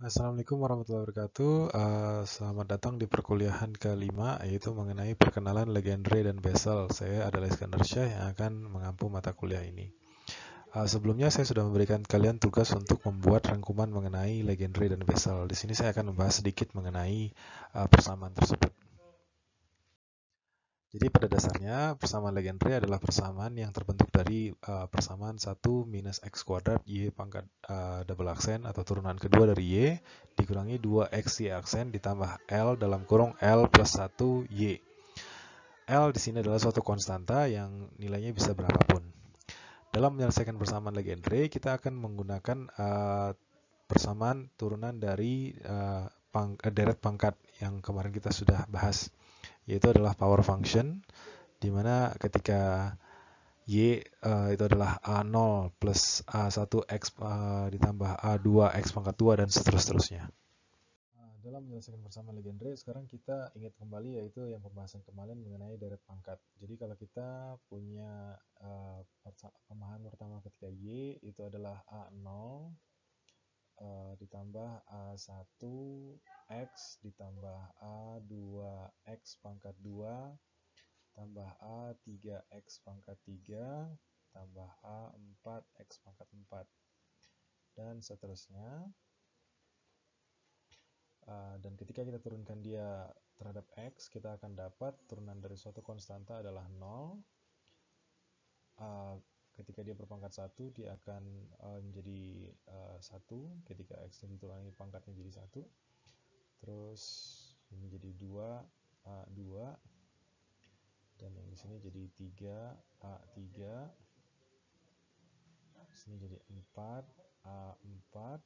Assalamualaikum warahmatullahi wabarakatuh. Selamat datang di perkuliahan kelima, yaitu mengenai perkenalan Legendre dan Bessel. Saya adalah Iskandar Syah yang akan mengampu mata kuliah ini. Sebelumnya saya sudah memberikan kalian tugas untuk membuat rangkuman mengenai Legendre dan Bessel. Di sini saya akan membahas sedikit mengenai persamaan tersebut. Jadi pada dasarnya persamaan Legendre adalah persamaan yang terbentuk dari persamaan 1 minus x kuadrat y pangkat double aksen atau turunan kedua dari y dikurangi 2x y aksen ditambah L dalam kurung L plus 1 y. L di sini adalah suatu konstanta yang nilainya bisa berapapun. Dalam menyelesaikan persamaan Legendre, kita akan menggunakan persamaan turunan dari deret pangkat yang kemarin kita sudah bahas, yaitu adalah power function, di mana ketika Y itu adalah A0 plus A1X ditambah A2X pangkat 2 dan seterusnya. Dalam menyelesaikan persamaan Legendre, sekarang kita ingat kembali yaitu yang pembahasan kemarin mengenai deret pangkat. Jadi kalau kita punya pemahaman pertama ketika Y itu adalah A0 ditambah A1X ditambah A2X pangkat 2 tambah A3X pangkat 3 tambah A4X pangkat 4 dan seterusnya. Dan ketika kita turunkan dia terhadap X, kita akan dapat turunan dari suatu konstanta adalah 0. Ketika dia berpangkat 1, dia akan menjadi 1. Ketika X diturangi pangkatnya jadi 1. Terus ini jadi 2, A2. Dan yang di sini jadi 3, A3. Sini jadi 4, A4,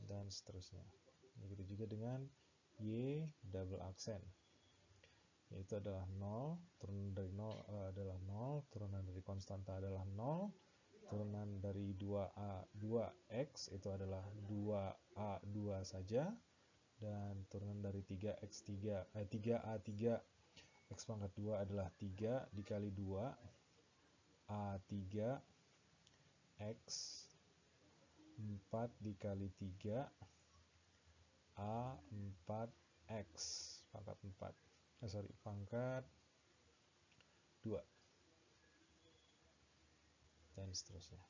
dan seterusnya. Begitu juga dengan Y double aksen, yaitu adalah 0, turunan dari 0 adalah 0, turunan dari konstanta adalah 0, turunan dari 2A2X itu adalah 2A2 saja, dan turunan dari 3A3 X pangkat 2 adalah 3 dikali 2 A3 X 4 dikali 3 A4X pangkat 4 pangkat 2 dan seterusnya.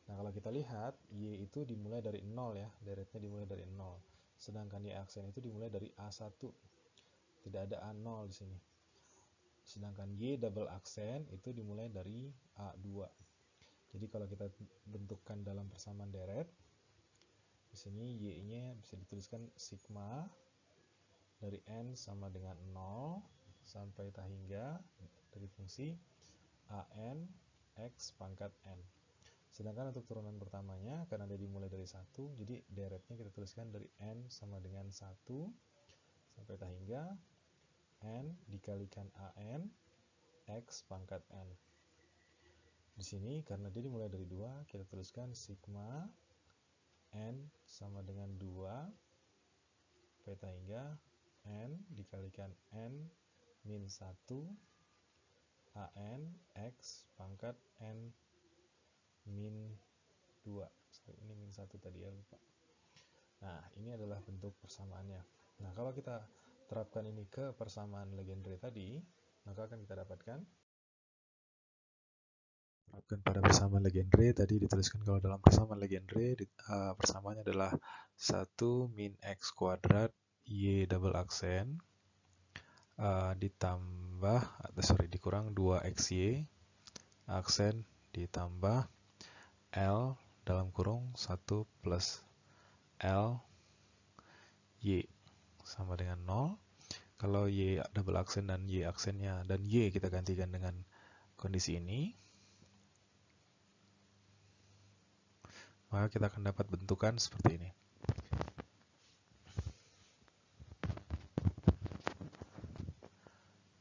Nah, kalau kita lihat Y itu dimulai dari 0 ya, deretnya dimulai dari 0. Sedangkan Y aksen itu dimulai dari A1. Tidak ada A0 di sini. Sedangkan Y double aksen itu dimulai dari A2. Jadi kalau kita bentukkan dalam persamaan deret, di sini Y-nya bisa dituliskan sigma dari N sama dengan 0 sampai hingga dari fungsi AN X pangkat N. Sedangkan untuk turunan pertamanya, karena dia dimulai dari 1, jadi deretnya kita tuliskan dari N sama dengan 1 sampai hingga N dikalikan AN X pangkat N. Di sini karena dia dimulai dari 2, kita tuliskan sigma N sama dengan 2 sampai hingga N dikalikan N min 1 AN X pangkat N min 2. Ini min 1 tadi ya, lupa. Nah, ini adalah bentuk persamaannya. Nah, kalau kita terapkan ini ke persamaan Legendre tadi, maka akan kita dapatkan pada persamaan Legendre tadi dituliskan kalau dalam persamaan Legendre persamaannya adalah 1 min x kuadrat y double aksen dikurang 2xy aksen ditambah L dalam kurung 1 plus L Y sama dengan 0. Kalau Y double aksen dan Y aksennya dan Y kita gantikan dengan kondisi ini, maka kita akan dapat bentukan seperti ini.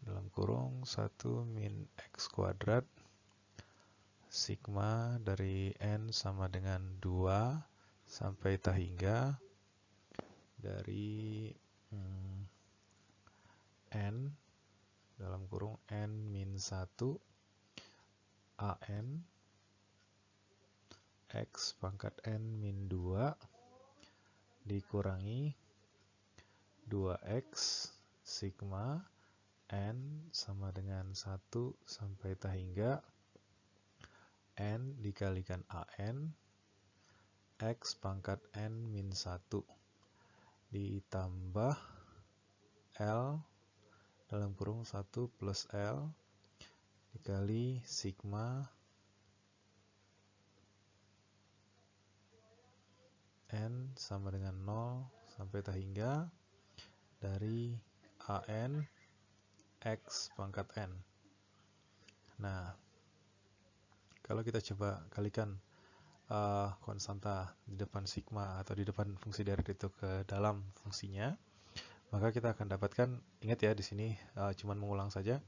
Dalam kurung 1 min x kuadrat sigma dari N sama dengan 2 sampai hingga dari N dalam kurung N min 1 AN X pangkat N min 2 dikurangi 2x sigma n sama dengan 1 sampai tak hingga n dikalikan an x pangkat n min 1 ditambah L dalam kurung 1 plus L dikali sigma n sama dengan 0 sampai tak hingga dari an x pangkat n. Nah, kalau kita coba kalikan konstanta di depan sigma atau di depan fungsi deret itu ke dalam fungsinya, maka kita akan dapatkan, ingat ya di sini cuman mengulang saja.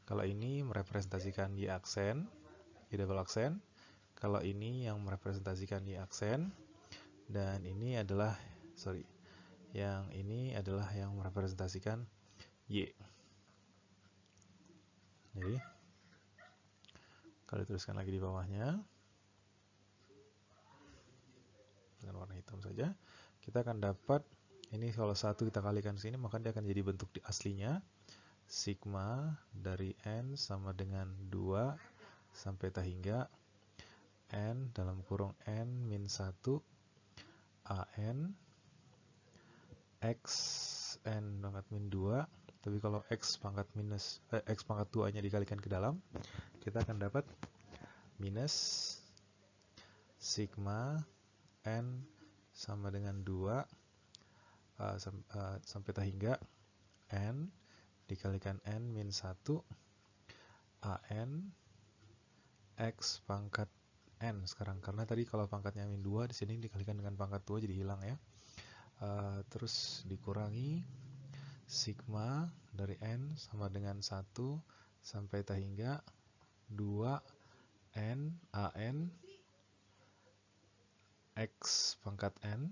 Kalau ini merepresentasikan y aksen, y double aksen. Kalau ini yang merepresentasikan y aksen, dan ini adalah yang ini adalah yang merepresentasikan y. Jadi kalau dituliskan lagi di bawahnya dengan warna hitam saja, kita akan dapat ini kalau 1 kita kalikan sini, maka dia akan jadi bentuk di aslinya sigma dari n sama dengan 2 sampai tak hingga n dalam kurung n min 1 an x n pangkat min 2, tapi kalau x pangkat 2 nya dikalikan ke dalam, kita akan dapat minus sigma n sama dengan 2 sampai tak hingga n dikalikan n min 1 an x pangkat n sekarang, karena tadi kalau pangkatnya min 2 di sini dikalikan dengan pangkat 2 jadi hilang ya. Terus dikurangi sigma dari n sama dengan 1 sampai tak hingga 2 n an x pangkat n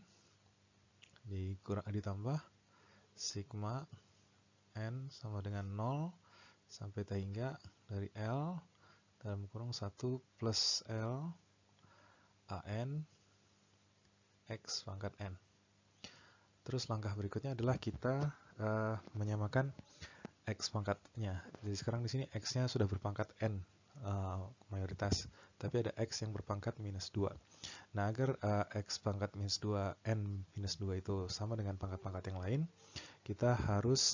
ditambah sigma n sama dengan 0 sampai tak hingga dari L dalam kurung 1 plus L an x pangkat n. Terus langkah berikutnya adalah kita menyamakan x pangkatnya. Jadi sekarang di sini x-nya sudah berpangkat n mayoritas, tapi ada x yang berpangkat minus 2. Nah, agar x pangkat minus 2 n minus 2 itu sama dengan pangkat-pangkat yang lain, kita harus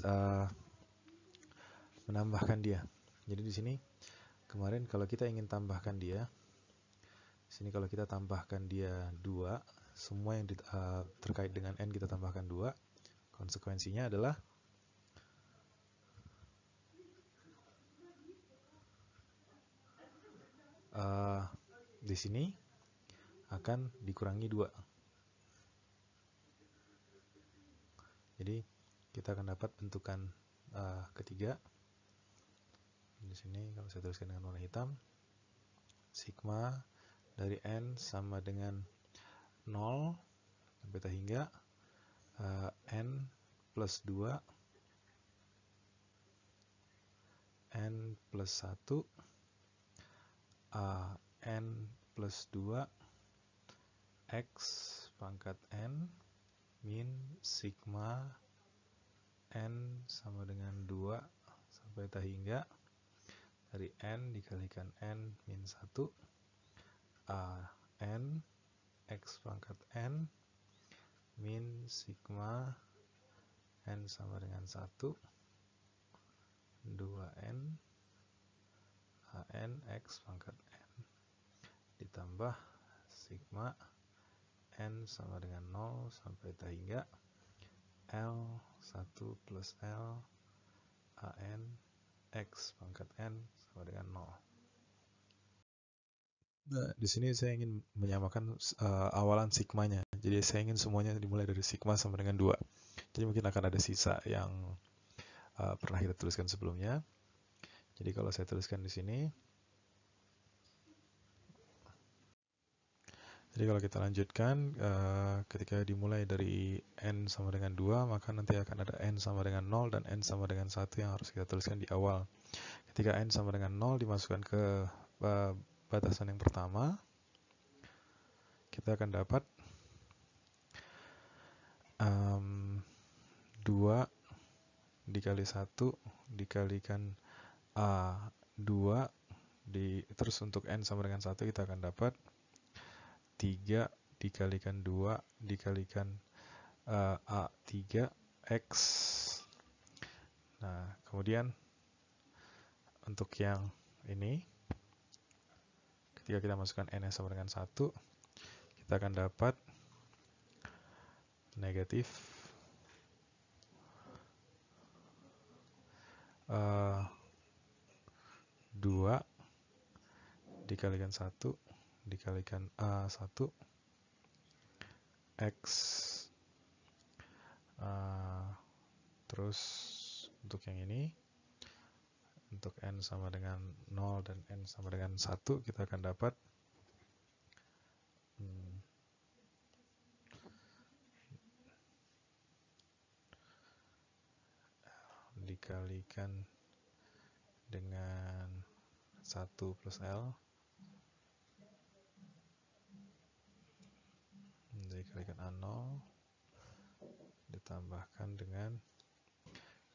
menambahkan dia. Jadi di sini kemarin kalau kita ingin tambahkan dia, di sini kalau kita tambahkan dia 2, semua yang terkait dengan n kita tambahkan 2. Konsekuensinya adalah di sini akan dikurangi 2. Jadi kita akan dapat bentukan ketiga. Di sini kalau saya tuliskan dengan warna hitam, sigma dari n sama dengan 0 sampai tak hingga n plus 2 n plus 1 n plus 2 x pangkat n min sigma n sama dengan 2 sampai tak hingga dari n dikalikan n min 1 n x pangkat n min sigma n sama dengan 1 2n an x pangkat n ditambah sigma n sama dengan 0 sampai tak hingga L1 plus L an x pangkat n sama dengan 0. Nah, di sini saya ingin menyamakan awalan sigmanya. Jadi saya ingin semuanya dimulai dari sigma sama dengan 2. Jadi mungkin akan ada sisa yang pernah kita tuliskan sebelumnya. Jadi kalau saya tuliskan di sini, jadi kalau kita lanjutkan, ketika dimulai dari n sama dengan 2, maka nanti akan ada n sama dengan 0 dan n sama dengan 1 yang harus kita tuliskan di awal. Ketika n sama dengan 0 dimasukkan ke batasan yang pertama, kita akan dapat 2 dikali 1 dikalikan A2 terus untuk N sama dengan 1 kita akan dapat 3 dikalikan 2 dikalikan A3 X. Nah, kemudian untuk yang ini, ketika kita masukkan N sama dengan 1, kita akan dapat negatif 2 dikalikan 1 dikalikan A1 X. Terus untuk yang ini, untuk N sama dengan 0 dan N sama dengan 1, kita akan dapat dikalikan dengan 1 plus L dikalikan A0 ditambahkan dengan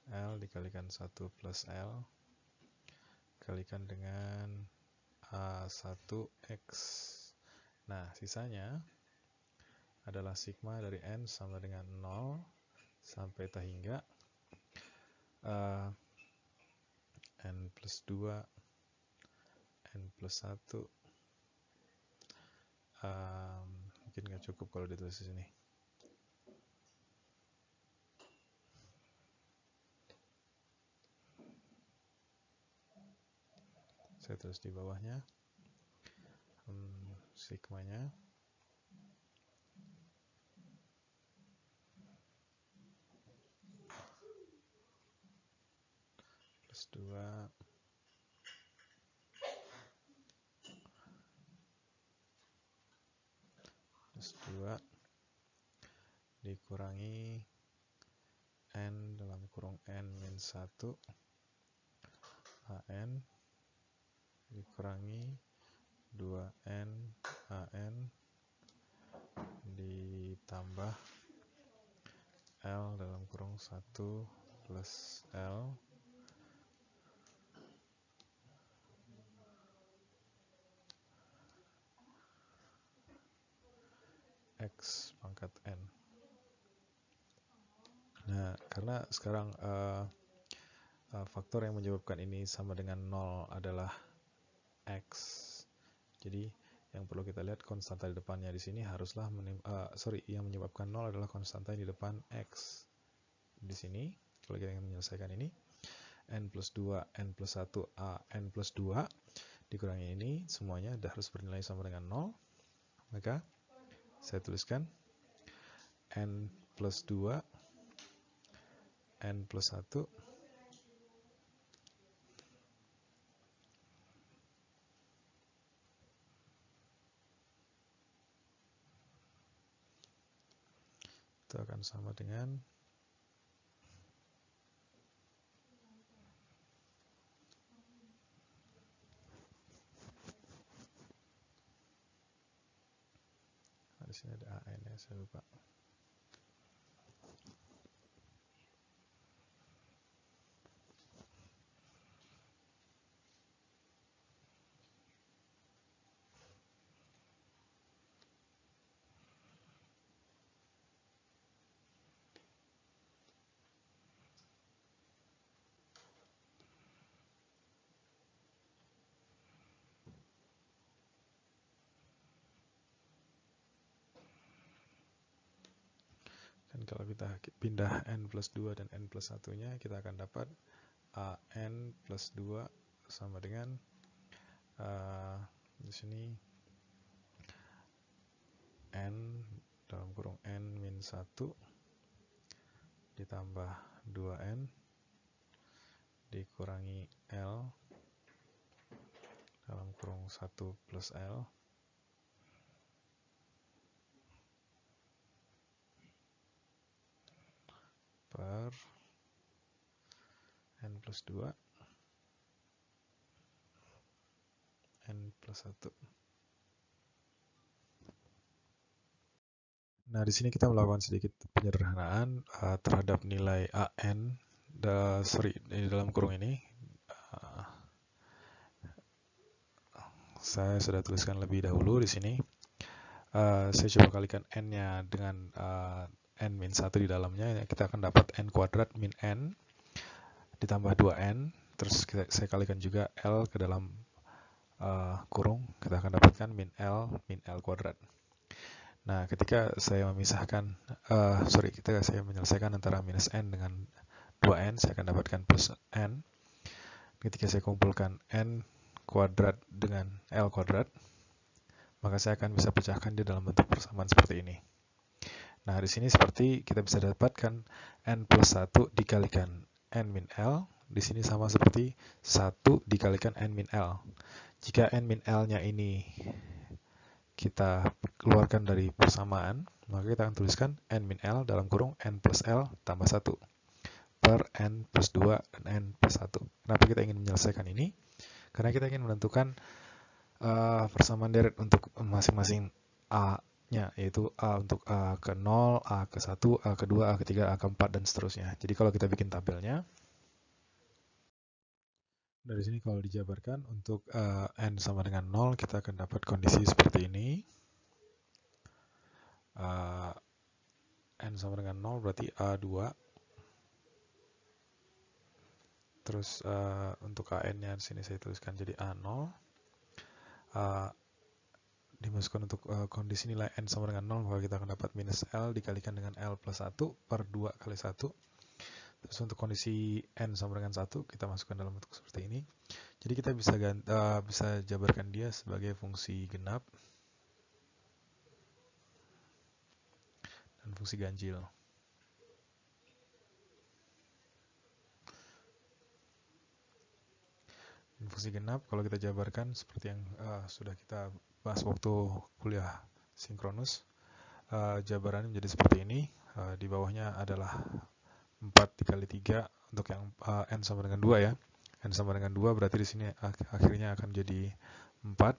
L dikalikan 1 plus L dikalikan dengan A1X. Nah, sisanya adalah sigma dari N sama dengan 0 sampai tak hingga N plus 2 N plus 1. Mungkin nggak cukup kalau ditulis di sini. Saya tulis di bawahnya sigmanya plus 2 plus 2 dikurangi N dalam kurung N min 1 AN dikurangi 2N AN ditambah L dalam kurung 1 plus L X pangkat N. Nah, karena sekarang faktor yang menyebabkan ini sama dengan 0 adalah X, jadi yang perlu kita lihat konstanta di depannya di sini haruslah yang menyebabkan 0 adalah konstanta di depan X. Di sini, kalau kita ingin menyelesaikan ini, N plus 2, N plus 1, A, N plus 2 dikurangi ini, semuanya harus bernilai sama dengan 0. Maka, saya tuliskan N plus 2, N plus 1, itu akan sama dengan di sini ada AN ya, saya lupa. Dan kalau kita pindah N plus 2 dan N plus 1 nya, kita akan dapat AN plus 2 sama dengan di sini N dalam kurung N min 1 ditambah 2N dikurangi L dalam kurung 1 plus L per N plus 2 N plus 1. Nah, di sini kita melakukan sedikit penyederhanaan terhadap nilai AN, di dalam kurung ini. Uh, saya sudah tuliskan lebih dahulu di sini. Saya coba kalikan N-nya dengan N-1 di dalamnya. Kita akan dapat N kuadrat min N ditambah 2N. Terus saya kalikan juga L ke dalam kurung. Kita akan dapatkan min L kuadrat. Nah, ketika saya memisahkan, ketika saya menyelesaikan antara minus N dengan 2N, saya akan dapatkan plus N. Ketika saya kumpulkan N kuadrat dengan L kuadrat, maka saya akan bisa pecahkan dia dalam bentuk persamaan seperti ini. Nah, di sini seperti kita bisa dapatkan N plus 1 dikalikan N min L, di sini sama seperti 1 dikalikan N min L. Jika N min L-nya ini kita keluarkan dari persamaan, maka kita akan tuliskan N min L dalam kurung N plus L tambah 1 per N plus 2 dan N plus 1. Kenapa kita ingin menyelesaikan ini? Karena kita ingin menentukan persamaan deret untuk masing-masing A-nya, yaitu A untuk A ke 0, A ke 1, A ke 2, A ke 3, A ke 4, dan seterusnya. Jadi kalau kita bikin tabelnya, dari sini kalau dijabarkan untuk N sama dengan 0, kita akan dapat kondisi seperti ini. N sama dengan 0 berarti A2. Terus untuk AN-nya di sini saya tuliskan jadi A0. Dimasukkan untuk kondisi nilai N sama dengan 0, maka kita akan dapat minus L dikalikan dengan L plus 1 per 2 kali 1. Terus untuk kondisi N sama dengan 1, kita masukkan dalam bentuk seperti ini. Jadi kita bisa jabarkan dia sebagai fungsi genap dan fungsi ganjil. Dan fungsi genap kalau kita jabarkan seperti yang sudah kita bahas waktu kuliah sinkronus, jabarannya menjadi seperti ini. Di bawahnya adalah 4 dikali 3 untuk yang N sama dengan 2 ya. N sama dengan 2 berarti di sini akhirnya akan jadi 4.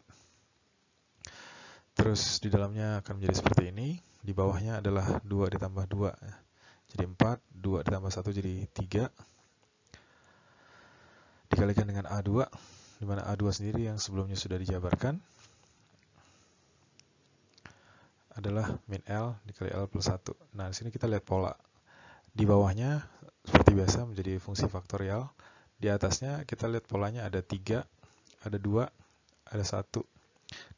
Terus di dalamnya akan menjadi seperti ini. Di bawahnya adalah 2 ditambah 2 jadi 4, 2 ditambah 1 jadi 3. Dikalikan dengan A2, di mana A2 sendiri yang sebelumnya sudah dijabarkan adalah min L dikali L plus 1. Nah, di sini kita lihat pola. Di bawahnya seperti biasa menjadi fungsi faktorial. Di atasnya kita lihat polanya ada 3, ada 2, ada 1.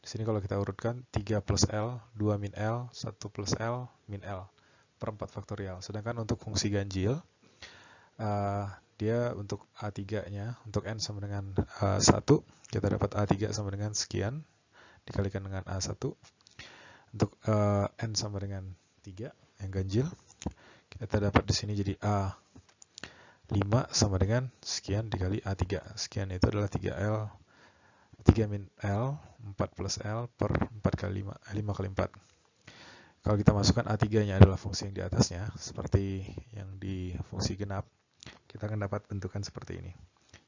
Di sini kalau kita urutkan 3 plus L, 2 min L, 1 plus L, min L per 4 faktorial. Sedangkan untuk fungsi ganjil, dia untuk A3-nya, untuk N sama dengan 1, kita dapat A3 sama dengan sekian, dikalikan dengan A1. Untuk N sama dengan 3, yang ganjil, kita dapat di sini jadi A5 sama dengan sekian dikali A3. Sekian itu adalah 3L, 3 min L, 4 plus L per 4 kali 5, 5 kali 4. Kalau kita masukkan A3-nya adalah fungsi yang di atasnya, seperti yang di fungsi genap, kita akan dapat bentukan seperti ini.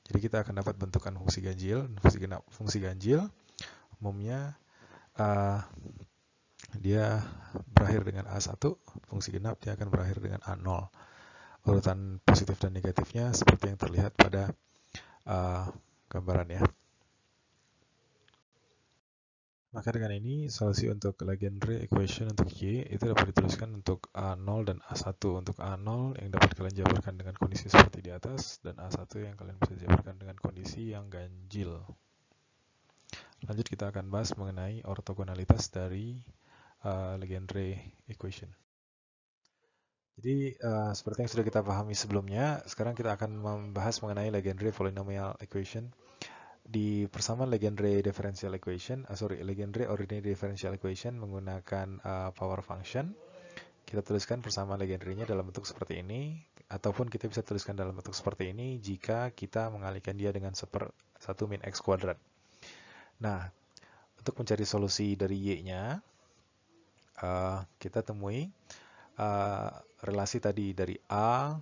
Jadi kita akan dapat bentukan fungsi ganjil, fungsi genap. Fungsi ganjil umumnya dia berakhir dengan A1, fungsi genap dia akan berakhir dengan A0. Urutan positif dan negatifnya seperti yang terlihat pada gambaran ya. Maka dengan ini solusi untuk Legendre equation untuk Y itu dapat dituliskan untuk A0 dan A1. Untuk A0 yang dapat kalian jabarkan dengan kondisi seperti di atas, dan A1 yang kalian bisa jabarkan dengan kondisi yang ganjil. Lanjut kita akan bahas mengenai ortogonalitas dari Legendre equation. Jadi seperti yang sudah kita pahami sebelumnya, sekarang kita akan membahas mengenai Legendre polynomial equation. Di persamaan Legendre differential equation, Legendre ordinary differential equation menggunakan power function. Kita tuliskan persamaan Legendre-nya dalam bentuk seperti ini, ataupun kita bisa tuliskan dalam bentuk seperti ini jika kita mengalihkan dia dengan 1 min x kuadrat. Nah, untuk mencari solusi dari y-nya, kita temui relasi tadi dari a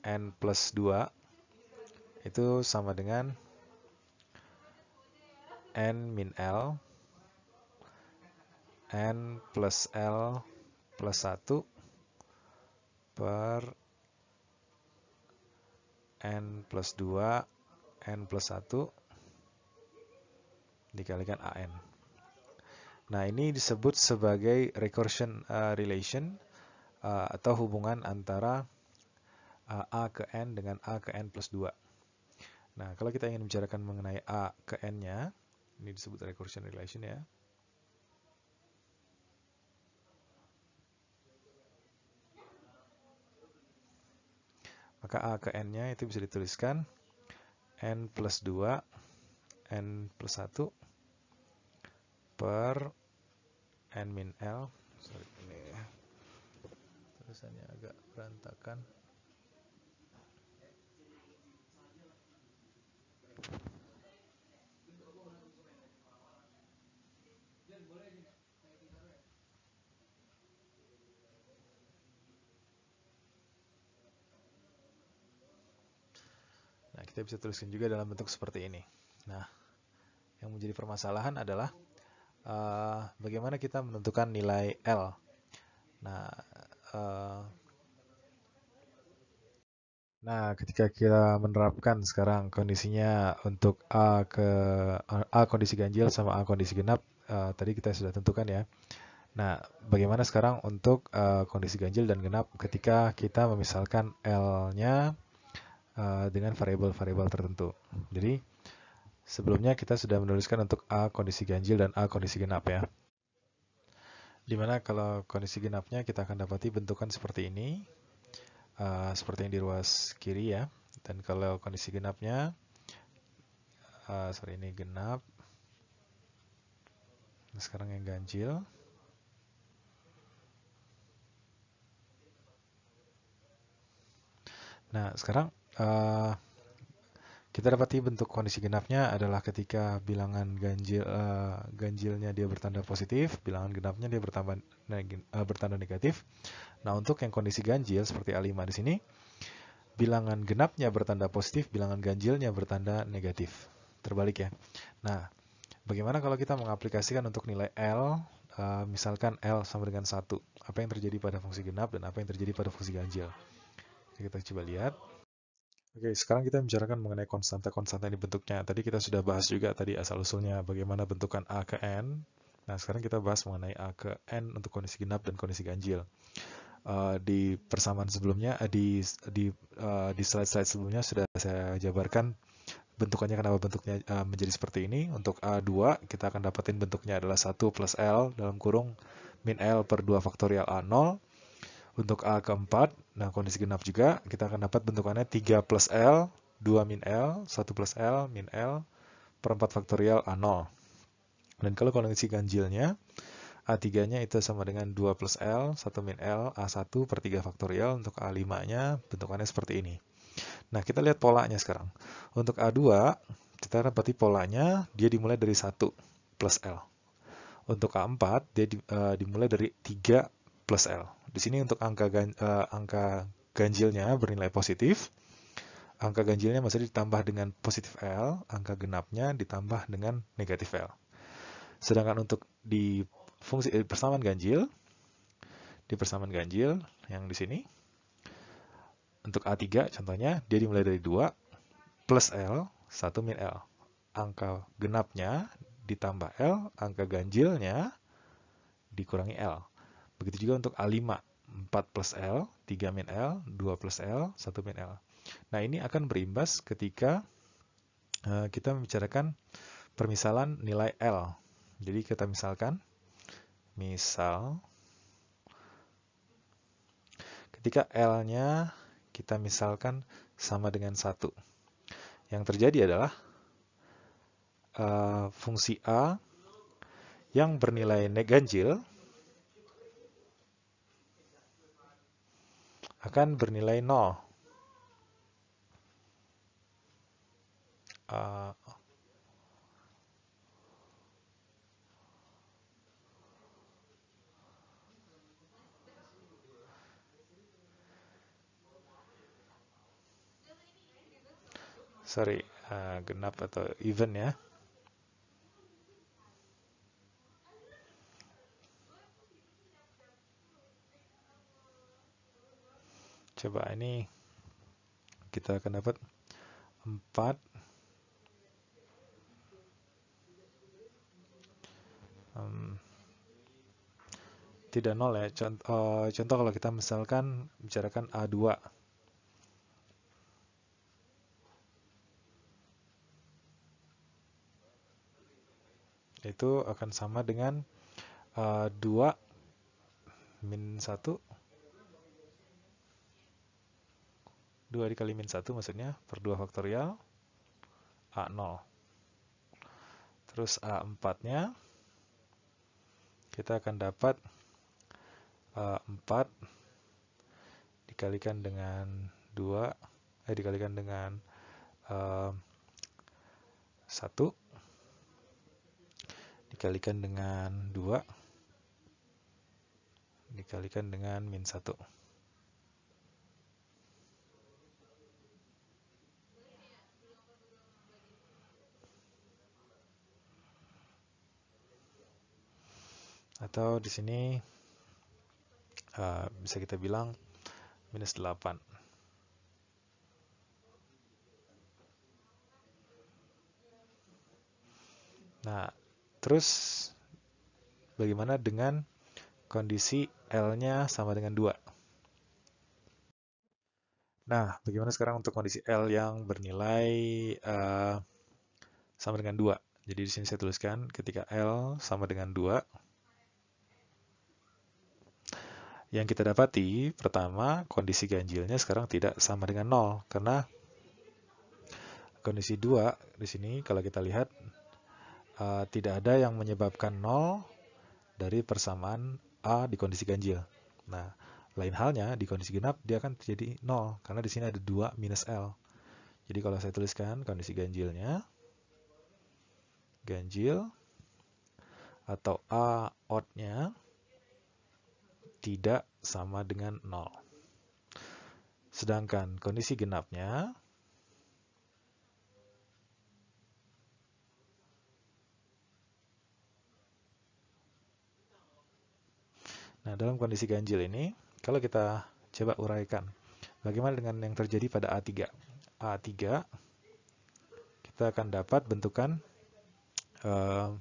n plus 2 itu sama dengan N min L, N plus L plus 1 per n plus 2 n plus 1 dikalikan an. Nah, ini disebut sebagai recursion relation atau hubungan antara a ke n dengan a ke n plus 2. Nah, kalau kita ingin membicarakan mengenai a ke n-nya, ini disebut recursion relation ya. Maka a ke n-nya itu bisa dituliskan n plus 2 n plus 1 per n min L. Sorry, ini tulisannya agak berantakan. Nah, kita bisa tuliskan juga dalam bentuk seperti ini. Nah, yang menjadi permasalahan adalah bagaimana kita menentukan nilai L. Nah, ketika kita menerapkan sekarang kondisinya untuk A kondisi ganjil sama A kondisi genap, tadi kita sudah tentukan ya. Nah, bagaimana sekarang untuk kondisi ganjil dan genap ketika kita memisalkan L-nya dengan variabel-variabel tertentu. Jadi, sebelumnya kita sudah menuliskan untuk A kondisi ganjil dan A kondisi genap ya. Dimana kalau kondisi genapnya kita akan dapati bentukan seperti ini, seperti yang di ruas kiri ya. Dan kalau kondisi genapnya, ini genap. Sekarang yang ganjil. Nah, sekarang kita dapati bentuk kondisi genapnya adalah ketika bilangan ganjilnya dia bertanda positif, bilangan genapnya dia bertanda negatif. Nah, untuk yang kondisi ganjil seperti A5 di sini, bilangan genapnya bertanda positif, bilangan ganjilnya bertanda negatif. Terbalik ya. Nah, bagaimana kalau kita mengaplikasikan untuk nilai L, misalkan L sama dengan 1. Apa yang terjadi pada fungsi genap dan apa yang terjadi pada fungsi ganjil? Kita coba lihat. Oke, sekarang kita bicarakan mengenai konstanta-konstanta ini bentuknya. Tadi kita sudah bahas juga tadi asal-usulnya bagaimana bentukan A ke N. Nah, sekarang kita bahas mengenai A ke N untuk kondisi genap dan kondisi ganjil. Di persamaan sebelumnya, di slide-slide sebelumnya sudah saya jabarkan bentukannya kenapa bentuknya menjadi seperti ini. Untuk A2, kita akan dapatin bentuknya adalah 1 plus L dalam kurung min L per 2 faktorial A0. Untuk A keempat, nah kondisi genap juga, kita akan dapat bentukannya 3 plus L, 2 min L, 1 plus L, min L, per 4 faktorial A0. Dan kalau kondisi ganjilnya, A3-nya itu sama dengan 2 plus L, 1 min L, A1 per 3 faktorial. Untuk A5-nya, bentukannya seperti ini. Nah, kita lihat polanya sekarang. Untuk A2, kita dapati polanya, dia dimulai dari 1 plus L. Untuk A4, dia dimulai dari 3 plus L. Di sini untuk angka ganjilnya bernilai positif. Angka ganjilnya masih ditambah dengan positif L, angka genapnya ditambah dengan negatif L. Sedangkan untuk di fungsi persamaan ganjil, yang di sini, untuk A3 contohnya, dia dimulai dari 2 plus L, 1 min L. Angka genapnya ditambah L, angka ganjilnya dikurangi L. Begitu juga untuk A5, 4 plus L, 3 min L, 2 plus L, 1 min L. Nah, ini akan berimbas ketika kita membicarakan permisalan nilai L. Jadi kita misalkan, ketika L-nya kita misalkan sama dengan 1. Yang terjadi adalah fungsi A yang bernilai ganjil akan bernilai 0. Genap atau even ya. Coba ini kita akan dapat 4 tidak 0 ya. Contoh kalau kita misalkan bicarakan A2. Itu akan sama dengan 2 min 1. 2 dikali min 1 maksudnya, per 2 faktorial, A0. Terus A4-nya, kita akan dapat 4 dikalikan dengan 2, dikalikan dengan 1, dikalikan dengan 2, dikalikan dengan min 1. Atau di sini bisa kita bilang minus 8. Nah, terus bagaimana dengan kondisi L-nya sama dengan 2? Nah, bagaimana sekarang untuk kondisi L yang bernilai sama dengan 2? Jadi di sini saya tuliskan ketika L sama dengan 2, yang kita dapati pertama kondisi ganjilnya sekarang tidak sama dengan 0 karena kondisi 2 di sini kalau kita lihat tidak ada yang menyebabkan 0 dari persamaan A di kondisi ganjil. Nah, lain halnya di kondisi genap dia akan terjadi 0 karena di sini ada 2 minus L. Jadi kalau saya tuliskan kondisi ganjilnya, ganjil atau A odd-nya tidak sama dengan 0. Sedangkan kondisi genapnya, nah dalam kondisi ganjil ini, kalau kita coba uraikan, bagaimana dengan yang terjadi pada A3? A3, kita akan dapat bentukan 2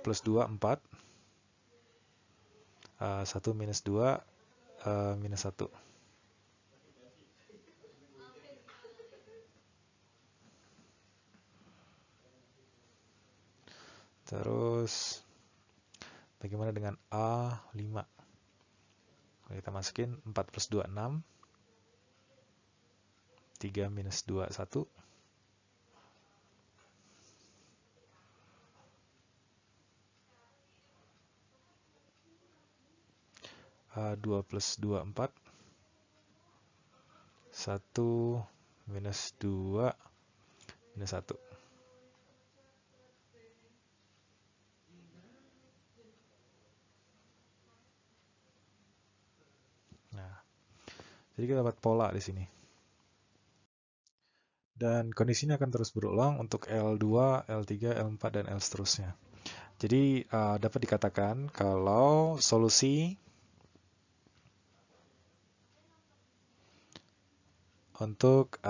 plus 2, 4. 1 minus 2, minus 1. Terus, bagaimana dengan A5? Kalau kita masukin 4 plus 2, 6. 3 minus 2, 1. 2 plus 2, 4. 1 minus 2, minus 1. Nah, jadi kita dapat pola di sini. Dan kondisinya akan terus berulang untuk L2, L3, L4, dan L seterusnya. Jadi dapat dikatakan kalau solusi untuk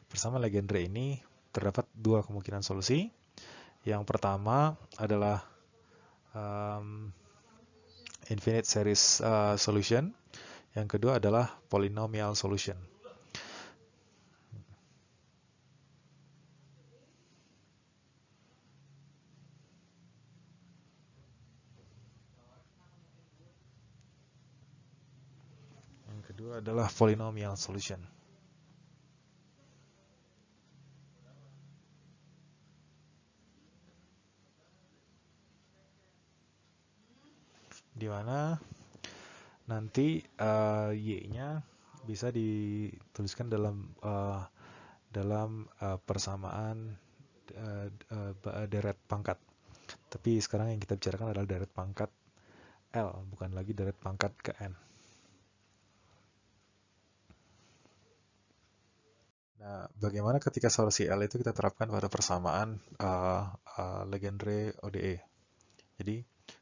persamaan Legendre ini terdapat dua kemungkinan solusi. Yang pertama adalah infinite series solution. Yang kedua adalah polynomial solution. Yang kedua adalah polynomial solution. Di mana nanti y-nya bisa dituliskan dalam persamaan deret pangkat. Tapi sekarang yang kita bicarakan adalah deret pangkat L, bukan lagi deret pangkat ke N. Nah, bagaimana ketika solusi L itu kita terapkan pada persamaan Legendre ODE? Jadi,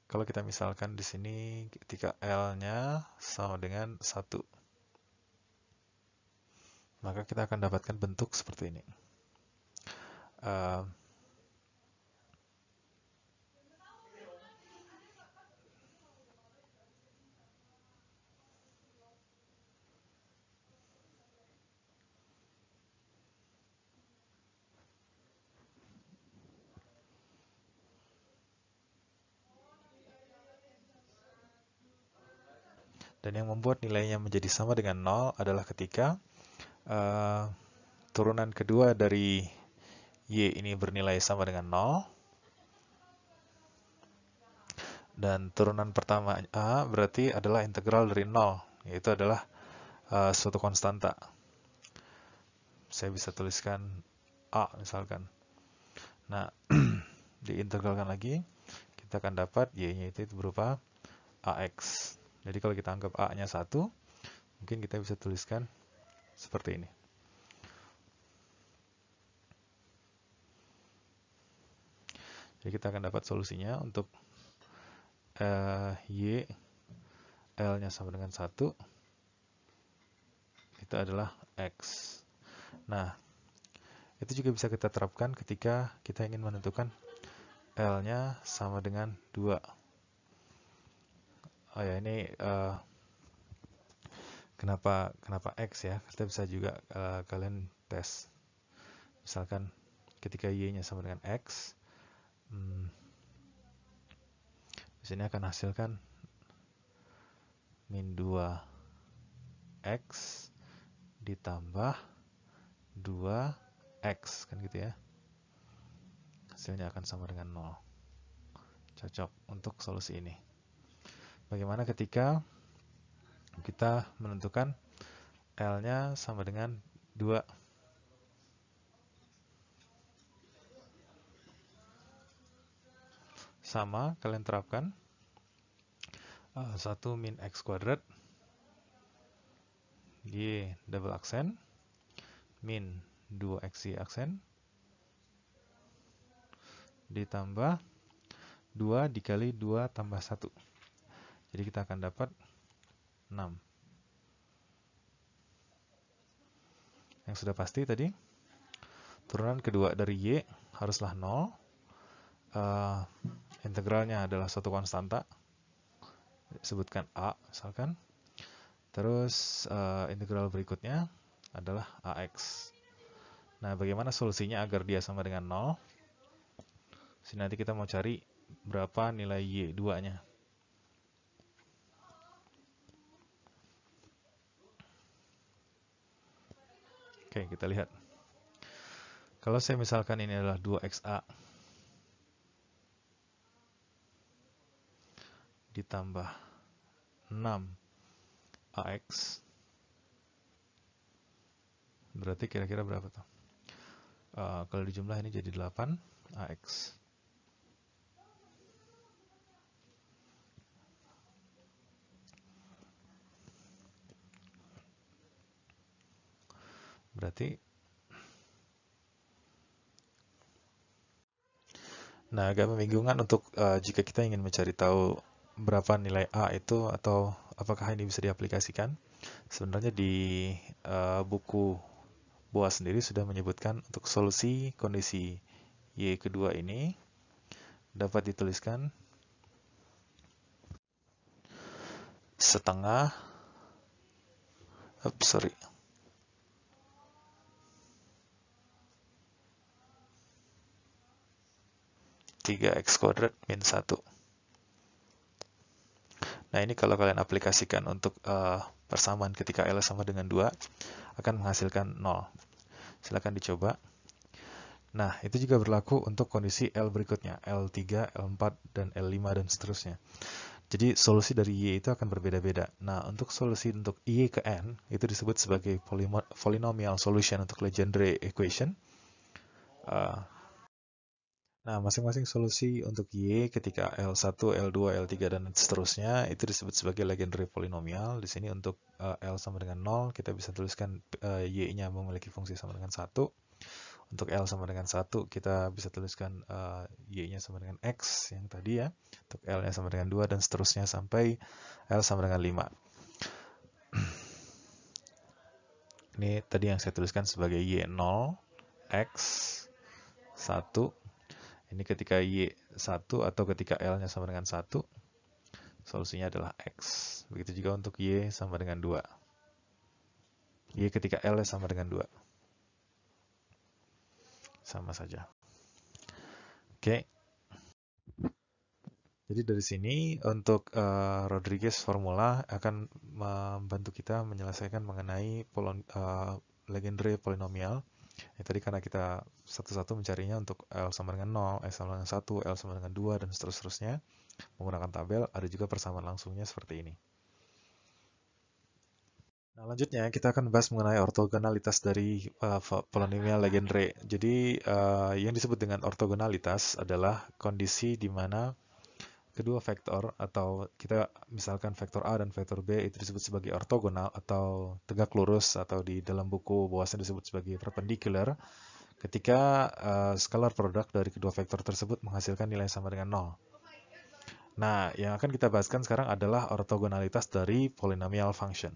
Kalau kita misalkan di sini ketika L-nya sama dengan 1, maka kita akan dapatkan bentuk seperti ini. Dan yang membuat nilainya menjadi sama dengan 0 adalah ketika turunan kedua dari Y ini bernilai sama dengan 0. Dan turunan pertama A berarti adalah integral dari 0, yaitu adalah suatu konstanta. Saya bisa tuliskan A misalkan. Nah, diintegralkan lagi, kita akan dapat Y-nya itu berupa AX. Jadi kalau kita anggap A-nya 1, mungkin kita bisa tuliskan seperti ini. Jadi kita akan dapat solusinya untuk Y, L-nya sama dengan 1, itu adalah X. Nah, itu juga bisa kita terapkan ketika kita ingin menentukan L-nya sama dengan 2. Oh ya, ini kenapa X ya? Kita bisa juga kalian tes. Misalkan ketika Y-nya sama dengan X, di sini akan hasilkan min 2X ditambah 2X, kan gitu ya. Hasilnya akan sama dengan 0. Cocok untuk solusi ini. Bagaimana ketika kita menentukan L-nya sama dengan 2? Sama, kalian terapkan 1 min X kuadrat Y double aksen min 2XY aksen ditambah 2 dikali 2 tambah 1. Jadi kita akan dapat 6. Yang sudah pasti tadi, turunan kedua dari Y haruslah 0. Integralnya adalah suatu konstanta, disebutkan A misalkan. Terus integral berikutnya adalah AX. Nah, bagaimana solusinya agar dia sama dengan 0? Sini nanti kita mau cari berapa nilai Y2-nya. Oke, kita lihat. Kalau saya misalkan ini adalah 2XA ditambah 6AX, berarti kira-kira berapa tuh? Kalau dijumlah ini jadi 8AX. Berarti, nah agak membingungkan untuk jika kita ingin mencari tahu berapa nilai A itu atau apakah ini bisa diaplikasikan. Sebenarnya di buku BOAS sendiri sudah menyebutkan untuk solusi kondisi Y kedua ini dapat dituliskan setengah 3X kuadrat min 1. Nah, ini kalau kalian aplikasikan untuk persamaan ketika L sama dengan 2, akan menghasilkan 0. Silakan dicoba. Nah, itu juga berlaku untuk kondisi L berikutnya, L3, L4, dan L5, dan seterusnya. Jadi, solusi dari Y itu akan berbeda-beda. Nah, untuk solusi untuk Y ke N, itu disebut sebagai polynomial solution untuk Legendre equation. Nah, masing-masing solusi untuk Y ketika L1, L2, L3, dan seterusnya itu disebut sebagai Legendre polinomial. Di sini untuk L sama dengan 0, kita bisa tuliskan Y-nya memiliki fungsi sama dengan 1. Untuk L sama dengan 1, kita bisa tuliskan Y-nya sama dengan X yang tadi ya. Untuk L-nya sama dengan 2, dan seterusnya sampai L sama dengan 5. Ini tadi yang saya tuliskan sebagai Y0, X, 1. Ini ketika Y1 atau ketika L-nya sama dengan 1, solusinya adalah X. Begitu juga untuk Y sama dengan 2. Y ketika L-nya sama dengan 2. Sama saja. Oke. Jadi dari sini untuk Rodriguez formula akan membantu kita menyelesaikan mengenai Legendre polinomial. Tadi karena kita satu-satu mencarinya untuk L sama dengan 0, L sama dengan 1, L sama dengan 2, dan seterusnya. Menggunakan tabel, ada juga persamaan langsungnya seperti ini. Nah, selanjutnya kita akan bahas mengenai ortogonalitas dari polinomial Legendre. Jadi yang disebut dengan ortogonalitas adalah kondisi di mana kedua vektor, atau kita misalkan vektor A dan vektor B itu disebut sebagai ortogonal atau tegak lurus, atau di dalam buku bahwasanya disebut sebagai perpendicular, ketika scalar produk dari kedua vektor tersebut menghasilkan nilai sama dengan 0. Nah, yang akan kita bahaskan sekarang adalah ortogonalitas dari polynomial function.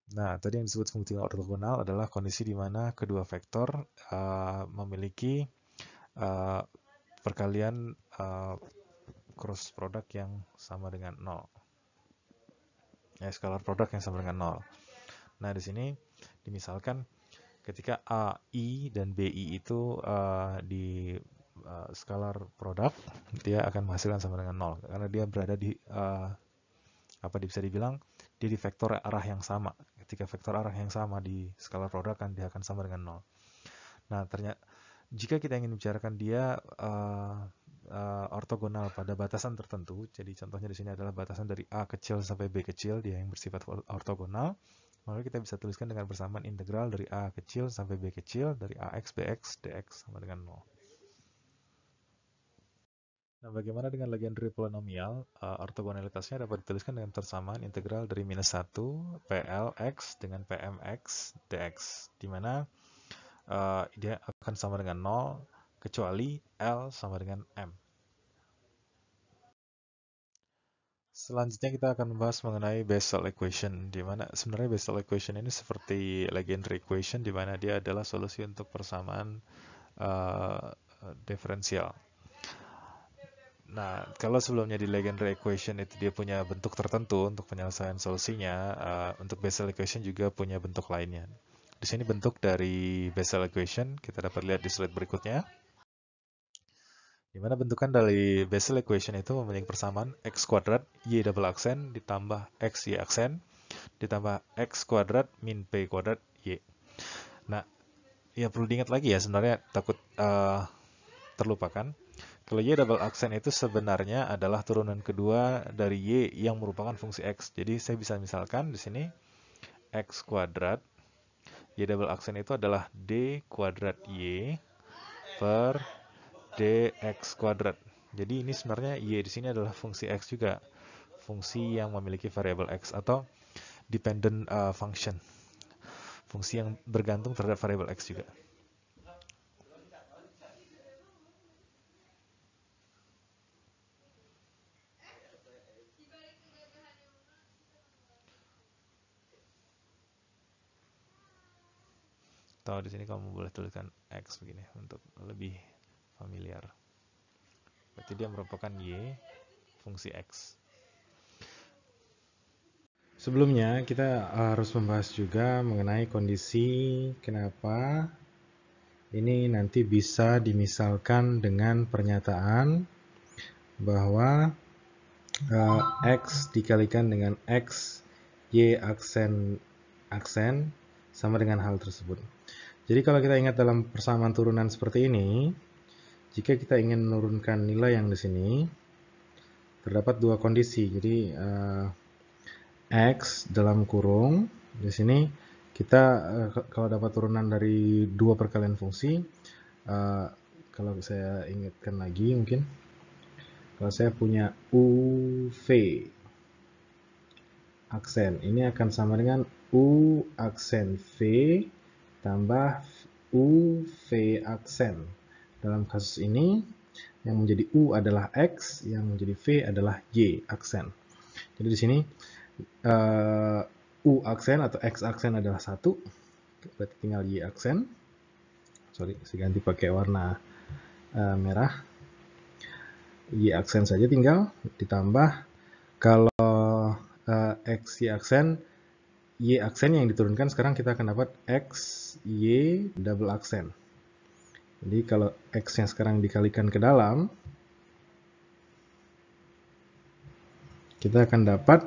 Nah, tadi yang disebut fungsi ortogonal adalah kondisi di mana kedua vektor memiliki perkalian cross product yang sama dengan 0. Ya, scalar product yang sama dengan 0. Nah, di sini dimisalkan ketika AI dan BI itu di scalar product, dia akan menghasilkan sama dengan 0. Karena dia berada di, bisa dibilang, dia di vektor arah yang sama. Ketika vektor arah yang sama di scalar product, kan dia akan sama dengan 0. Nah, ternyata jika kita ingin membicarakan dia ortogonal pada batasan tertentu, jadi contohnya di sini adalah batasan dari A kecil sampai B kecil, dia yang bersifat ortogonal, maka kita bisa tuliskan dengan persamaan integral dari A kecil sampai B kecil, dari AX, BX, DX sama dengan 0. Nah, bagaimana dengan Legendre polinomial? Ortogonalitasnya dapat dituliskan dengan persamaan integral dari minus 1 PLX dengan PMX dx, di mana dia akan sama dengan 0 kecuali L sama dengan M. Selanjutnya kita akan membahas mengenai Bessel equation, di mana sebenarnya Bessel equation ini seperti Legendre equation, di mana dia adalah solusi untuk persamaan diferensial. Nah, kalau sebelumnya di Legendre equation itu dia punya bentuk tertentu untuk penyelesaian solusinya, untuk Bessel equation juga punya bentuk lainnya. Di sini bentuk dari Bessel equation kita dapat lihat di slide berikutnya, di mana bentukan dari Bessel equation itu memiliki persamaan x kuadrat y double aksen ditambah x y aksen ditambah x kuadrat min p kuadrat y. Nah, ya perlu diingat lagi ya, sebenarnya takut terlupakan. Kalau y double aksen itu sebenarnya adalah turunan kedua dari y yang merupakan fungsi x. Jadi saya bisa misalkan di sini x kuadrat y double aksen itu adalah d kuadrat y per dx kuadrat. Jadi ini sebenarnya y di sini adalah fungsi x juga, fungsi yang memiliki variabel x atau dependent function, fungsi yang bergantung terhadap variabel x juga. Atau di sini kamu boleh tuliskan x begini untuk lebih familiar. Berarti dia merupakan y fungsi x. Sebelumnya kita harus membahas juga mengenai kondisi kenapa ini nanti bisa dimisalkan dengan pernyataan bahwa x dikalikan dengan x y aksen sama dengan hal tersebut. Jadi kalau kita ingat dalam persamaan turunan seperti ini, jika kita ingin menurunkan nilai yang di sini, terdapat dua kondisi. Jadi x dalam kurung di sini kita kalau dapat turunan dari dua perkalian fungsi, kalau saya ingatkan lagi mungkin, kalau saya punya UV aksen. Ini akan sama dengan U aksen V tambah U V aksen. Dalam kasus ini, yang menjadi U adalah X, yang menjadi V adalah Y aksen. Jadi di sini U aksen atau X aksen adalah 1, berarti tinggal Y aksen. Sorry, saya ganti pakai warna merah. Y aksen saja tinggal, ditambah kalau X, Y aksen, Y aksen yang diturunkan sekarang kita akan dapat X, Y, double aksen. Jadi kalau X yang sekarang dikalikan ke dalam, kita akan dapat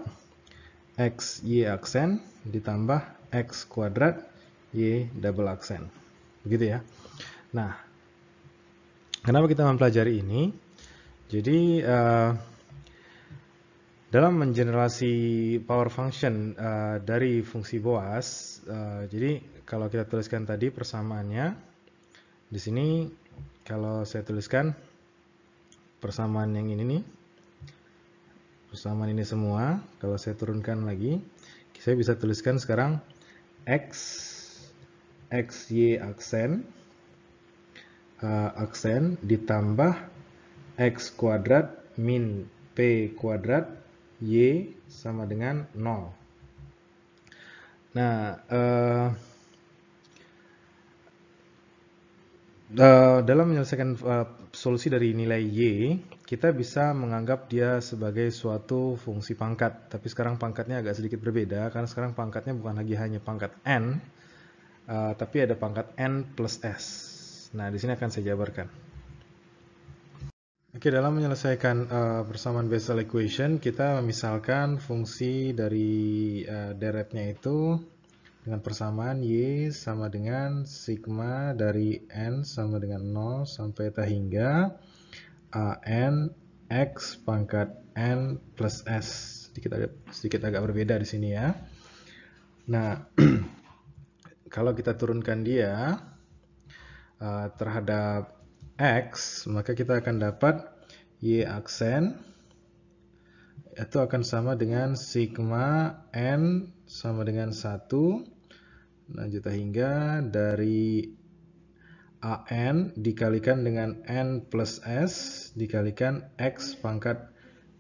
X, Y aksen ditambah X kuadrat, Y double aksen. Begitu ya. Nah, kenapa kita mempelajari ini? Jadi, dalam mengenerasi power function dari fungsi Boas, jadi kalau kita tuliskan tadi persamaannya, di sini kalau saya tuliskan persamaan yang ini nih, persamaan ini semua, kalau saya turunkan lagi, saya bisa tuliskan sekarang X, Y aksen, aksen ditambah X kuadrat min P kuadrat Y sama dengan 0. Nah, dalam menyelesaikan solusi dari nilai Y, kita bisa menganggap dia sebagai suatu fungsi pangkat. Tapi sekarang pangkatnya agak sedikit berbeda, karena sekarang pangkatnya bukan lagi hanya pangkat N, tapi ada pangkat N plus S. Nah, di sini akan saya jabarkan. Oke, dalam menyelesaikan persamaan Bessel equation, kita memisalkan fungsi dari deretnya itu dengan persamaan Y sama dengan sigma dari N sama dengan 0 sampai ta hingga AN X pangkat N plus S. Sedikit agak berbeda di sini ya. Nah, kalau kita turunkan dia terhadap X, maka kita akan dapat Y aksen itu akan sama dengan sigma N sama dengan 1 lanjut hingga dari AN dikalikan dengan N plus S dikalikan X pangkat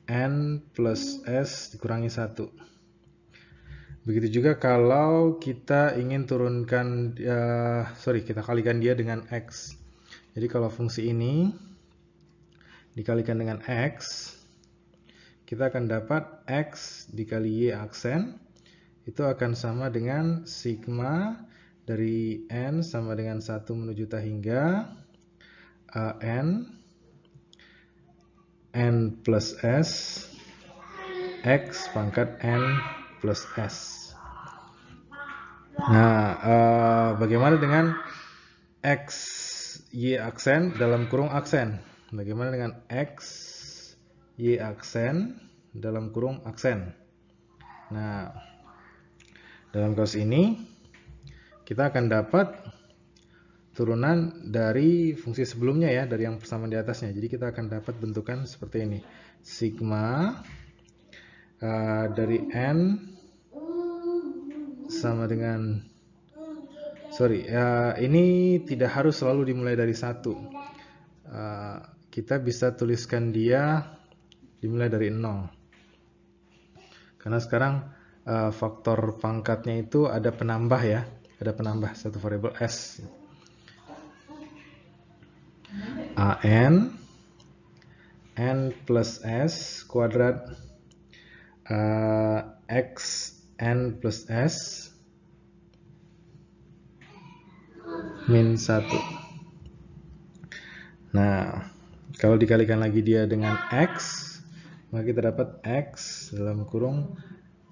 N plus S dikurangi 1. Begitu juga kalau kita ingin turunkan, kita kalikan dia dengan X. Jadi kalau fungsi ini dikalikan dengan X, kita akan dapat X dikali Y aksen, itu akan sama dengan sigma dari N sama dengan 1 menuju ta hingga N plus S, X pangkat N plus S. Nah, bagaimana dengan X, Y aksen dalam kurung aksen? Bagaimana dengan X, Y aksen dalam kurung aksen? Nah, dalam kasus ini kita akan dapat turunan dari fungsi sebelumnya ya, dari yang persamaan di atasnya. Jadi kita akan dapat bentukan seperti ini. Sigma dari N sama dengan ini tidak harus selalu dimulai dari 1. Kita bisa tuliskan dia dimulai dari 0. Karena sekarang faktor pangkatnya itu ada penambah ya, ada penambah satu variabel S. AN N plus S kuadrat X N plus S min 1. Nah, kalau dikalikan lagi dia dengan X, maka kita dapat X dalam kurung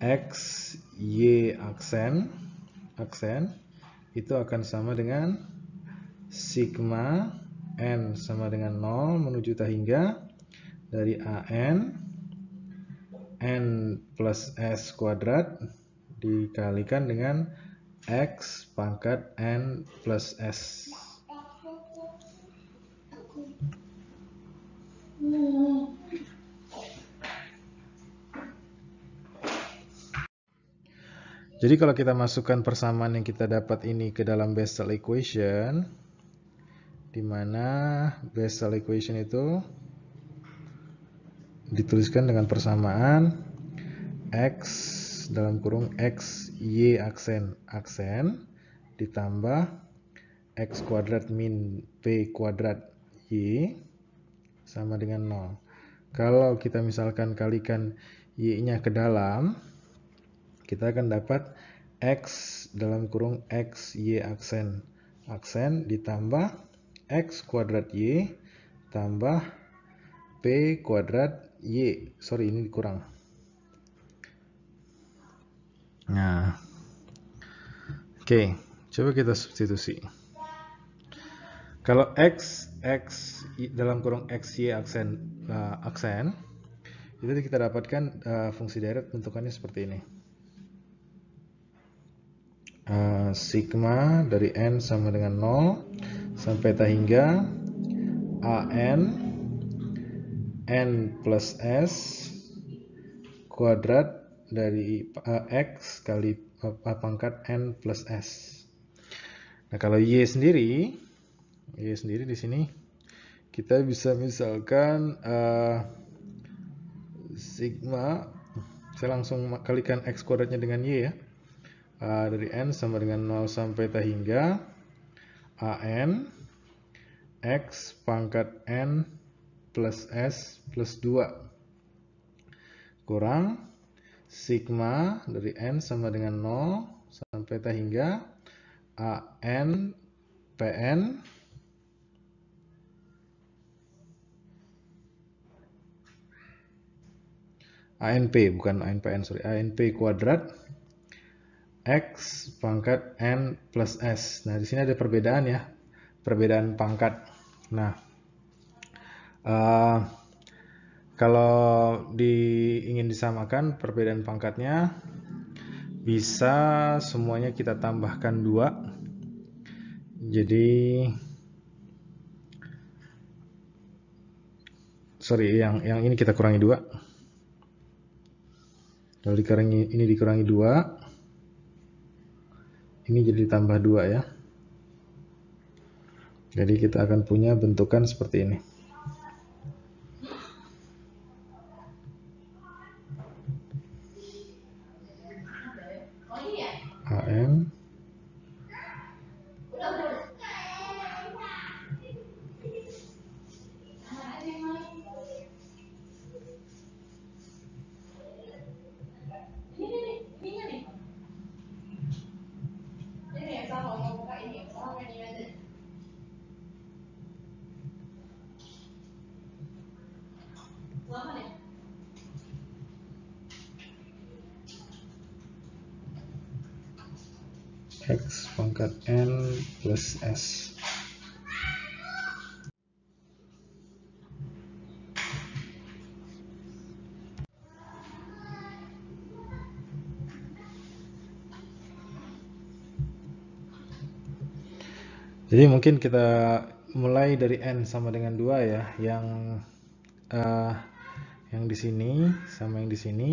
X Y aksen itu akan sama dengan sigma N sama dengan 0 menuju ta hingga dari AN N plus S kuadrat dikalikan dengan X pangkat N plus S. Jadi kalau kita masukkan persamaan yang kita dapat ini ke dalam Bessel equation, di mana Bessel equation itu dituliskan dengan persamaan x dalam kurung x y aksen ditambah x kuadrat min p kuadrat y sama dengan 0. Kalau kita misalkan kalikan y-nya ke dalam, kita akan dapat x dalam kurung x y aksen ditambah x kuadrat y tambah p kuadrat y. Sorry, ini dikurang. Nah, oke, coba kita substitusi. Kalau x dalam kurung x y aksen itu kita dapatkan fungsi deret bentukannya seperti ini. Sigma dari n sama dengan 0 sampai hingga an n plus s kuadrat dari x kali pangkat n plus s. Nah, kalau y sendiri di sini kita bisa misalkan sigma, saya langsung kalikan x kuadratnya dengan y ya. Dari n sama dengan 0 sampai hingga an x pangkat n plus s plus 2 kurang sigma dari n sama dengan 0 sampai hingga an pn anp bukan anpn, sorry, anp kuadrat x pangkat n plus s. Nah, di sini ada perbedaan ya, perbedaan pangkat. Nah, kalau ingin disamakan perbedaan pangkatnya, bisa semuanya kita tambahkan 2. Jadi, sorry, yang ini kita kurangi 2. Kalau ini dikurangi 2. Ini jadi ditambah 2 ya. Jadi kita akan punya bentukan seperti ini. AN x pangkat n plus s. Jadi mungkin kita mulai dari n sama dengan 2 ya, yang di sini sama yang di sini.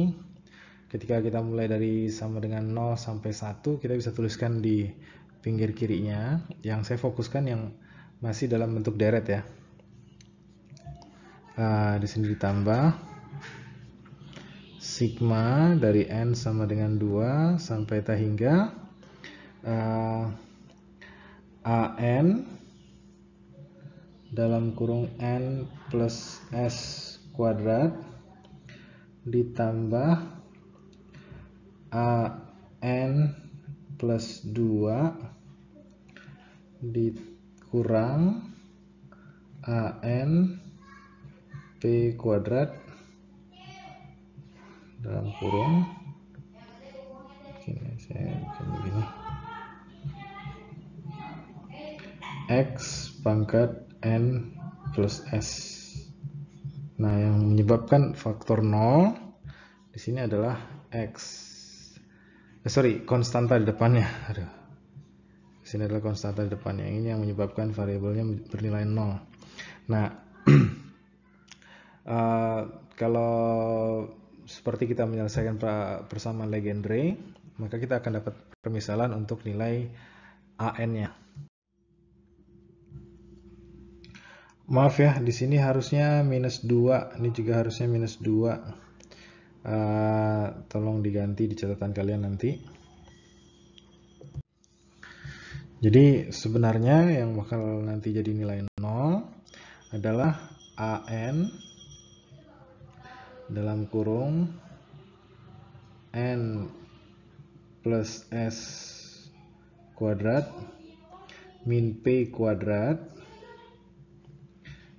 Ketika kita mulai dari sama dengan 0 sampai 1, kita bisa tuliskan di pinggir kirinya. Yang saya fokuskan yang masih dalam bentuk deret ya. Di sini ditambah sigma dari n sama dengan 2 sampai hingga an dalam kurung n plus s kuadrat ditambah an plus 2 dikurang an p kuadrat dalam kurung, saya bikin begini, x pangkat n plus s. Nah, yang menyebabkan faktor 0 di sini adalah x. Konstanta di depannya. Di sini adalah konstanta di depannya. Ini yang menyebabkan variabelnya bernilai 0. Nah, kalau seperti kita menyelesaikan persamaan Legendre, maka kita akan dapat permisalan untuk nilai AN-nya. Maaf ya, di sini harusnya minus 2, ini juga harusnya minus 2. Tolong diganti di catatan kalian nanti. Jadi sebenarnya yang bakal nanti jadi nilai 0 adalah AN dalam kurung N plus S kuadrat min P kuadrat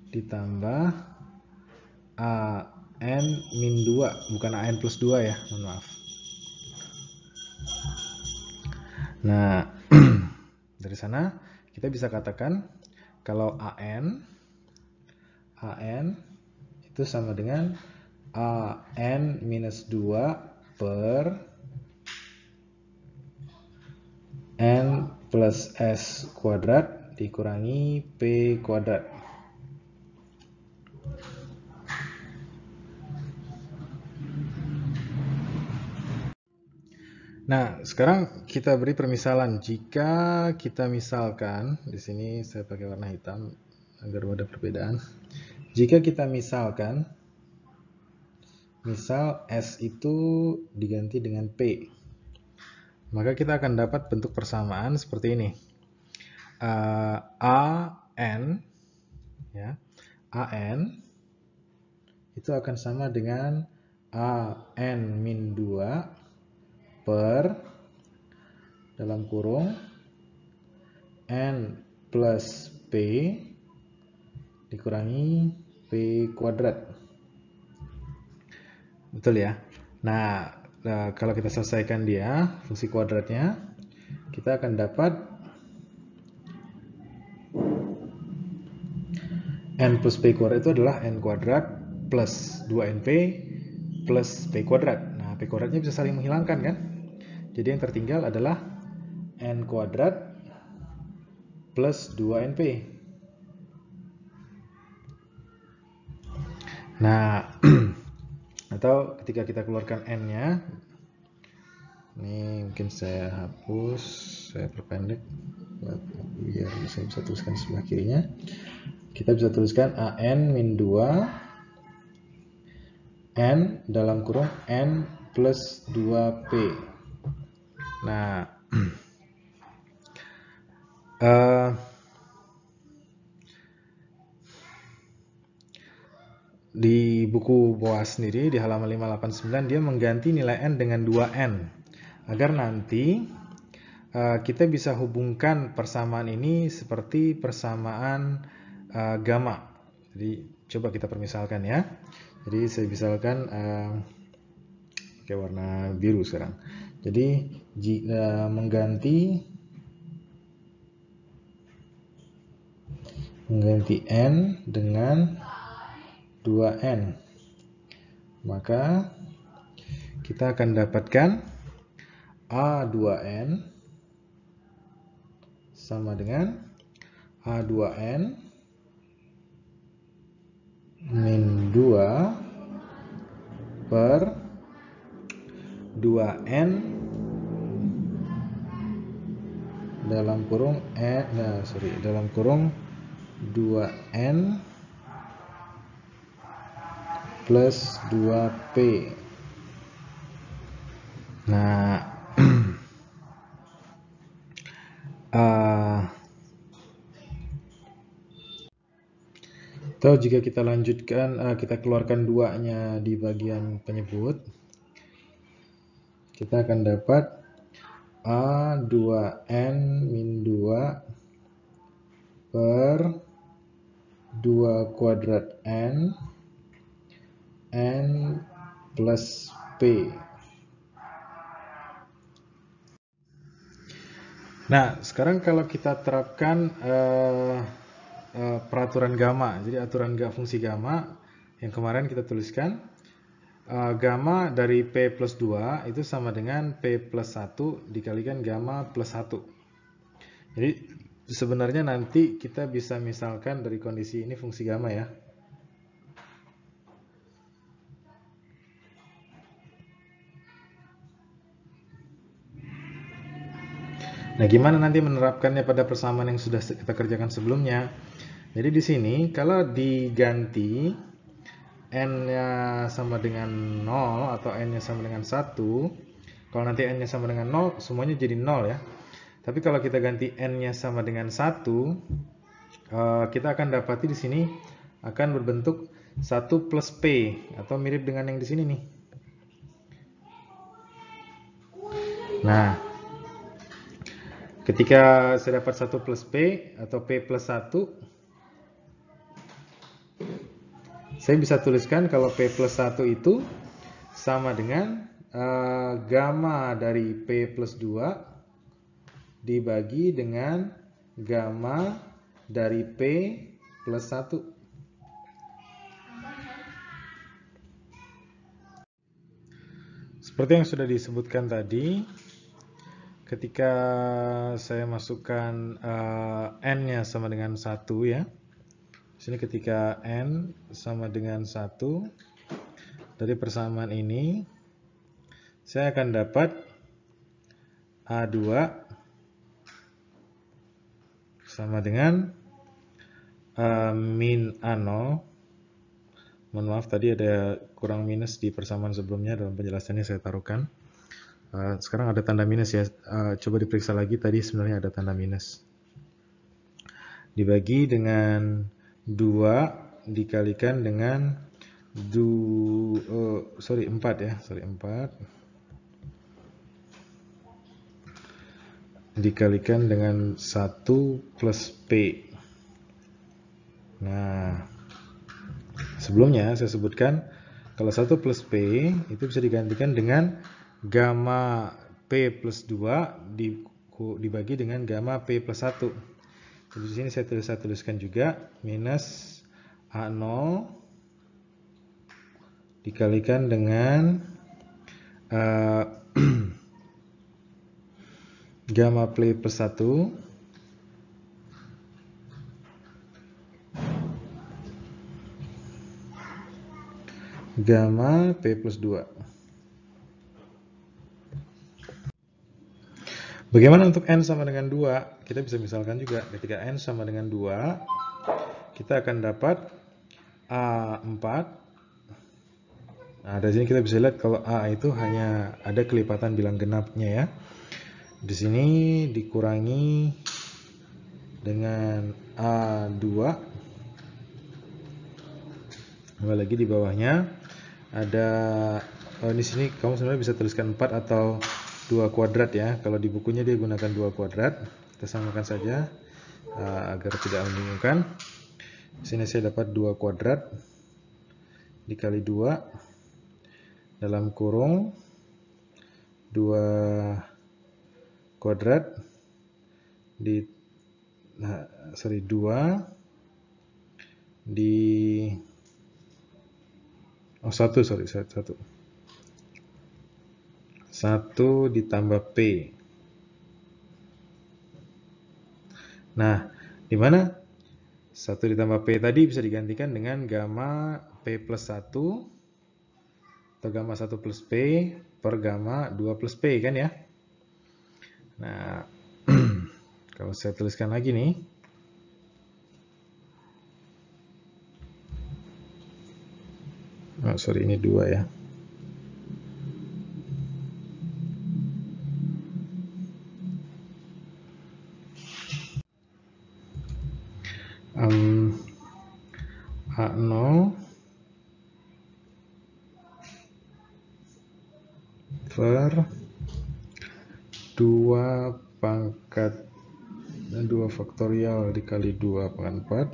ditambah AN min 2, bukan AN plus 2 ya, mohon maaf. Nah, dari sana kita bisa katakan kalau AN itu sama dengan AN minus 2 per N plus S kuadrat dikurangi P kuadrat. Nah, sekarang kita beri permisalan. Jika kita misalkan, di sini saya pakai warna hitam agar ada perbedaan. Jika kita misalkan, misal S itu diganti dengan P, maka kita akan dapat bentuk persamaan seperti ini. AN, ya, AN itu akan sama dengan AN min 2 per dalam kurung N plus P dikurangi P kuadrat. Betul ya? Nah, kalau kita selesaikan dia, fungsi kuadratnya, kita akan dapat N plus P kuadrat itu adalah N kuadrat plus 2NP plus P kuadrat. Nah, P kuadratnya bisa saling menghilangkan kan? Jadi yang tertinggal adalah N kuadrat plus 2NP. Nah, atau ketika kita keluarkan N-nya, ini mungkin saya hapus, saya perpendek biar saya bisa tuliskan sebelah kirinya. Kita bisa tuliskan AN min 2 N dalam kurung N plus 2P. Nah, di buku BOAS sendiri di halaman 589 dia mengganti nilai N dengan 2N agar nanti kita bisa hubungkan persamaan ini seperti persamaan gamma. Jadi coba kita permisalkan ya. Jadi saya misalkan pakai warna biru sekarang. Jadi mengganti N dengan 2N, maka kita akan dapatkan A2N sama dengan A2N min 2 per 2N dalam kurung dalam kurung 2N plus 2P. Nah, atau jika kita lanjutkan, kita keluarkan 2-nya di bagian penyebut, kita akan dapat A2N min 2 per 2 kuadrat N plus P. Nah, sekarang kalau kita terapkan peraturan gamma, jadi aturan fungsi gamma yang kemarin kita tuliskan, gamma dari P plus 2 itu sama dengan P plus 1 dikalikan gamma plus 1. Jadi sebenarnya nanti kita bisa misalkan dari kondisi ini fungsi gamma ya. Nah, gimana nanti menerapkannya pada persamaan yang sudah kita kerjakan sebelumnya? Jadi di sini kalau diganti n-nya sama dengan 0 atau n-nya sama dengan 1, kalau nanti n-nya sama dengan 0, semuanya jadi 0 ya. Tapi kalau kita ganti n-nya sama dengan 1, kita akan dapati di sini akan berbentuk 1 plus p, atau mirip dengan yang di sini nih. Nah, ketika saya dapat 1 plus p atau p plus 1, saya bisa tuliskan kalau p plus 1 itu sama dengan gamma dari p plus 2 dibagi dengan gamma dari p plus 1. Seperti yang sudah disebutkan tadi, ketika saya masukkan n-nya sama dengan 1 ya. Di sini ketika n sama dengan 1, dari persamaan ini saya akan dapat A2 sama dengan min A0. Mohon maaf, tadi ada kurang minus di persamaan sebelumnya, dalam penjelasannya saya taruhkan. Sekarang ada tanda minus ya. Coba diperiksa lagi, tadi sebenarnya ada tanda minus. Dibagi dengan 2 dikalikan dengan 4 ya. 4 dikalikan dengan 1 plus P. Nah, sebelumnya saya sebutkan kalau 1 plus P itu bisa digantikan dengan gamma P plus 2 dibagi dengan gamma P plus 1. Jadi di sini saya tuliskan juga minus A0 dikalikan dengan gamma P plus 1 gamma P plus 2. Bagaimana untuk n sama dengan 2? Kita bisa misalkan juga ketika n sama dengan 2, kita akan dapat A4. Nah, dari sini kita bisa lihat kalau A itu hanya ada kelipatan bilang genapnya ya. Di sini dikurangi dengan A2. Kembali lagi di bawahnya ada di sini kamu sebenarnya bisa tuliskan 4 atau 2 kuadrat ya. Kalau di bukunya dia gunakan 2 kuadrat. Kita samakan saja agar tidak membingungkan. Di sini saya dapat 2 kuadrat dikali 2 dalam kurung 2 kuadrat di 2 di 1 ditambah P. Nah, di mana 1 ditambah P tadi bisa digantikan dengan gamma P plus 1 atau gamma 1 plus P per gamma 2 plus P kan ya. Nah, kalau saya tuliskan lagi nih, ini 2 ya. A0 per 2 pangkat 2 faktorial dikali 2 pangkat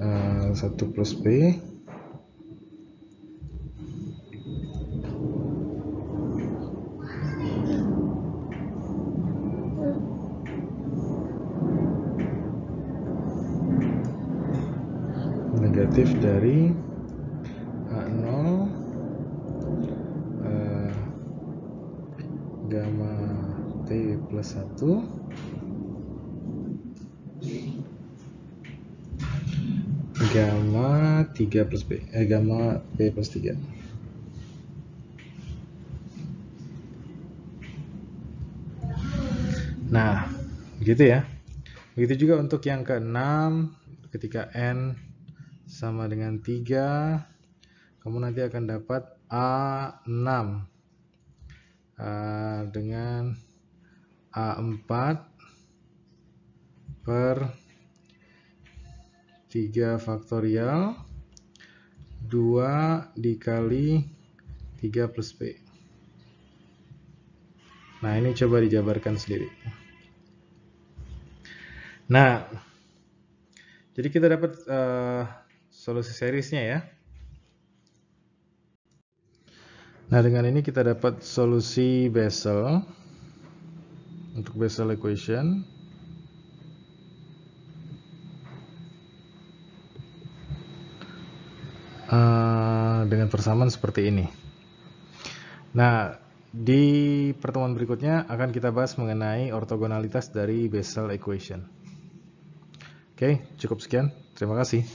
4 1 plus P negatif dari A0 gamma T plus 1 gamma 3 plus P gamma P plus 3. Nah, begitu ya. Begitu juga untuk yang ke-6, ketika N sama dengan 3, kamu nanti akan dapat A6 dengan A4 per 3 faktorial 2 dikali 3 plus P. Nah, ini coba dijabarkan sendiri. Nah, jadi kita dapat solusi seriesnya ya. Nah, dengan ini kita dapat solusi Bessel untuk Bessel equation. Dengan persamaan seperti ini. Nah, di pertemuan berikutnya akan kita bahas mengenai ortogonalitas dari Bessel equation. Oke, cukup sekian. Terima kasih.